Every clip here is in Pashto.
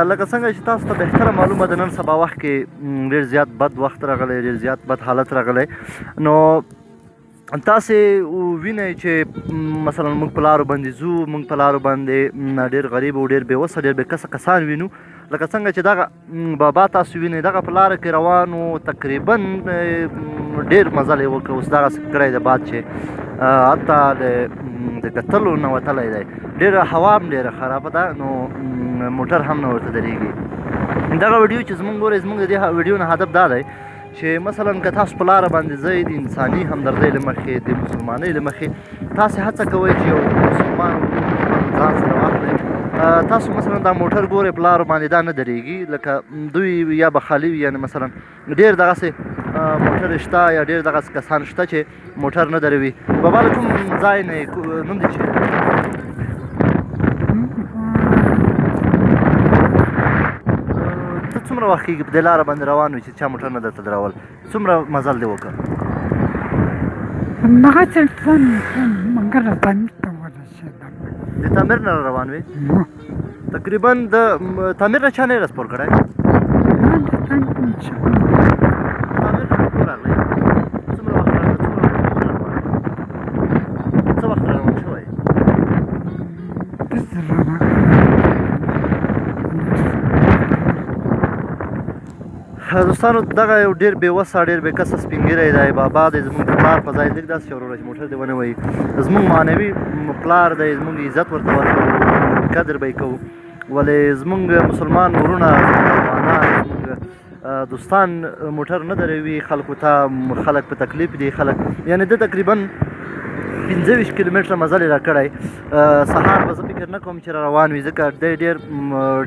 لکه څنګه چې تاسو ته بهتره معلومه ده نن سبا وخت کې ډېر زیات بد وخت راغلی، ډېر زیات بد حالت راغلی. نو تاسې وینئ چې مثلا موږ په لارو باندې ځو، موږ په لارو باندې ډېر غریب او ډېر بېوسه ډېر بېکسه کسان وینو. لکه څنګه چې دغه بابا تاسو وینئ دغه په لاره کې روان و، تقریبا ډېر مزل یې وکړ. اوس دغسې کړی دی باد چې حتی د کتلو نه وتلی دی. ډېره هوا هم ډېره خرابه ده، نو موټر هم نه ورته درېږي. دغه ویډیو چې زموږ ګورئ، زموږ د دې ویډیو نه هدف دا دی چې مثلا که تاسو په لاره باندې ځئ د انساني همدردۍ له مخې، د مسلمانۍ له مخې تاسې هڅه کوئ چې یو مسلمان ځان سره واخلئ. تاسو مثلا دا موټر ګورئ په لارو باندې دا نه درېږي، لکه دوی یا به خالي وي، یعنې مثلا ډېر دغسې موټر شته یا ډېر دغسې کسان شته چې موټر نه دروي. بابا له کوم ځای نه نوم دې چیرې؟ ته څومره وخت کېږي په دې لاره باندې روان وي چې چا موټر نه درته درول؟ څومره مزل دې وکړ؟ همدغسې منګل تعمیر ته ورسېدم. د تعمیر نه روان وې؟ تقریبا د تعمیر نه چا نه یې رسپور کړی؟ تعمیر نه کور راغلی؟ څومره وخت راغلی؟ څه وخت روان شوی؟ دوستانو دغه یو ډېر بېوسه ډېر بېکسه سپین ږیری دی بابا دی. زموږ د پلار په ځای لږ داسې وروره چې موټر دې ونه وهي. زموږ معنوي پلار دی، زموږ عزت ورته ورکوو، قدر به یې کوو. ولې زموږ مسلمان ورونه، افغانان، زموږ دوستان موټر نه دروي خلکو ته. خلک په تکلیف دي، خلک یعنې ده تقریبا 25 کیلومتره مزل یې راکړی. سهار به زه فکر نه کوم چې را روان وي، ځکه دی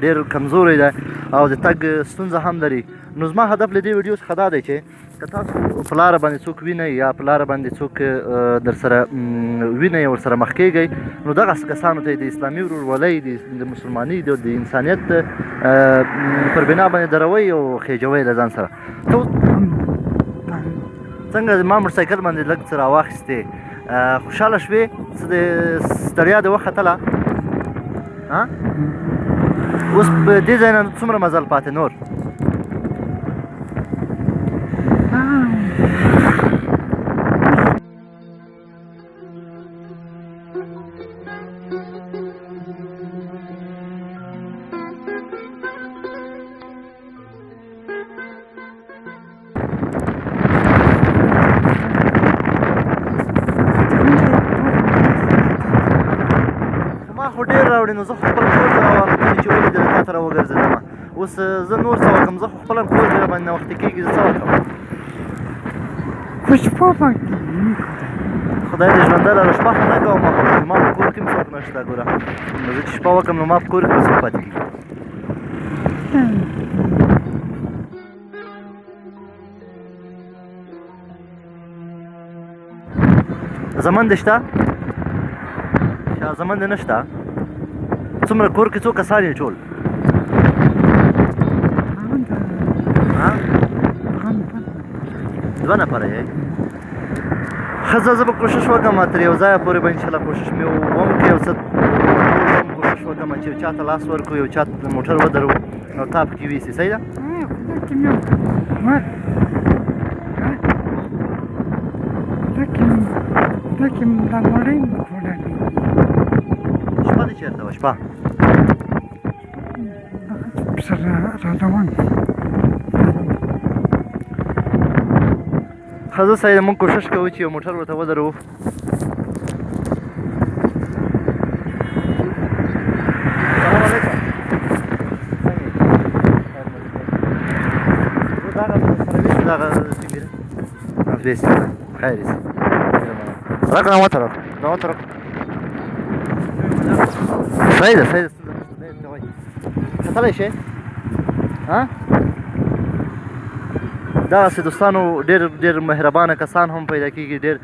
ډېر کمزوری دی او د تګ ستونزه هم لري. نو زما هدف له دې ویډیو څخه دا دی چې که تاسو په لاره باندې څوک وینئ یا په لاره باندې څوک در سره وینئ ورسره مخ کېږئ، نو دغسې کسانو ته د اسلامي ورورولۍ، د مسلمانۍ، د انسانیت پر بنا باندې دروئ او خېجوئ له ځان سره. ته څنګه زما موټرسایکل باندې لږ څه راواخیستې، خوشحاله شوې؟ څه د ستړیا دې وختله؟ اوس په دې ځای نه څومره مزل پاتې نور؟ خو ډېر راوړي، نو زه خو خپل کور ته روان وم چې ولیدل تا ته راوګرځېدمه. اوس زه نور څه وکړم؟ زه خو خپله کور ته راباندې ناوخته کېږي، زه څه وکړم؟ خو شپه پاتې خدای دې ژوندی لره، شپه خو نه کوم، ما په کور کې هم څوک نشته. ګوره نو زه چې شپه وکړم نو ما په کور کې به څوک پاتې کېږي؟ زمن دې شته؟ شاه زمن دې نشته؟ څومره کور کې څو کسان یې ټول؟ دوه نفره یې؟ ښه زه به کوشش وکړم تر یو ځایه پورې به انشاءالله کوشش مې وکړم یو څه کوشش وکړم چې یو چا ته لاس ورکړو، یو چا ته موټر ودرو او تا پکې ویسي. صحیح ده؟ شپه دې چېرته وه؟ شپه ښه زه صحیح ده، موږ کوشش کوو چې یو موټر ورته ودرو. Весь. Хайрис. Рака намоторок. Намоторок. Сайда. Давай. Каталай شي؟ ها؟ دا سه دوستانو ډېر مهربانه کسان هم پیدا کیږي، ډېر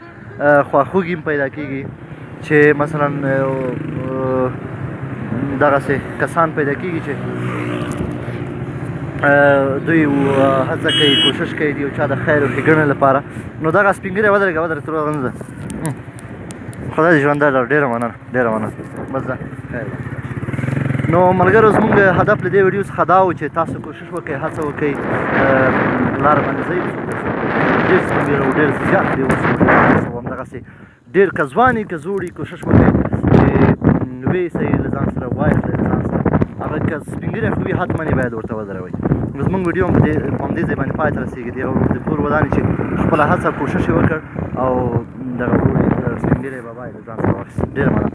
خواخوږي هم پیدا کیږي چې مثلا دغه سه کسان پیدا کیږي چې دوی هڅه کوي، کوشش کوي د یو چا د خیر او ښېګڼې لپاره. نو دغه سپین ږیری ودرېږه تر ورځه خدای دې ژوندی لره. ډېره مننه ډېره مننه. بس ځه خیر وکړه. نو ملګرو زموږ هدف له دې ویډیو څخه دا و چې تاسو کوشش وکړئ هڅه وکړئ لاره باندې ځئ ډېر سپین او ډېر زیات دې اوس همدغسې ډېر که ځوان یي که زوړ یي کوشش وکړئ چې ویسئ له ځان سره واخلئ له ځان سره هغه که سپین ږیری خو وي حتما یې باید ورته ودروئ. زموږ ویډیو هم په همدې ځای باندې پای ته رسېږي. د کور ودانې چې خپله هڅه کوشش یې وکړ او دغه ورور یې سپین ږیری بابا یې له ځان سره واخیست. ډېره مننه.